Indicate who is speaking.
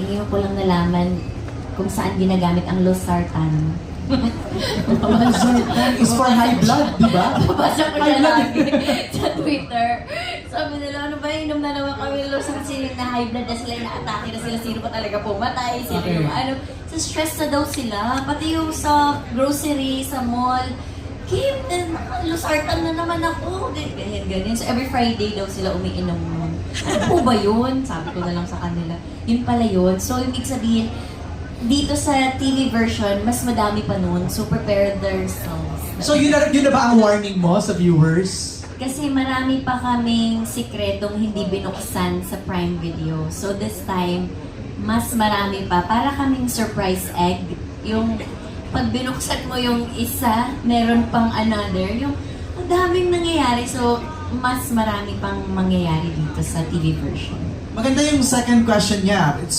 Speaker 1: ngayon ko lang nalaman kung saan ginagamit ang losartan.
Speaker 2: Losartan is for high blood, di ba?
Speaker 1: Nabasa ko
Speaker 2: High
Speaker 1: siya
Speaker 2: blood.
Speaker 1: lagi sa Twitter. Sabi nila, ano ba, inom na naman kami ng losartan, sino na high blood na sila, inaatake na sila, sino pa talaga pumatay, sino
Speaker 2: Okay.
Speaker 1: yung ano. Sa stress na daw sila, pati yung sa grocery, sa mall. Kim, losartan na naman ako. Ganyan. So every Friday daw sila umiinom nun. Ano po ba yun? Sabi ko na lang sa kanila. Yun pala yun. So ibig sabihin, dito sa TV version, mas madami pa nun. So prepare themselves.
Speaker 2: So yun na ba ang warning mo sa viewers?
Speaker 1: Kasi marami pa kaming sikretong hindi binuksan sa Prime Video. So this time, mas marami pa. Para kaming surprise egg. Yung pag binuksan mo yung isa, meron pang another. Yung ang daming nangyayari. So, mas marami pang mangyayari dito sa TV version.
Speaker 2: Maganda yung second question niya. It's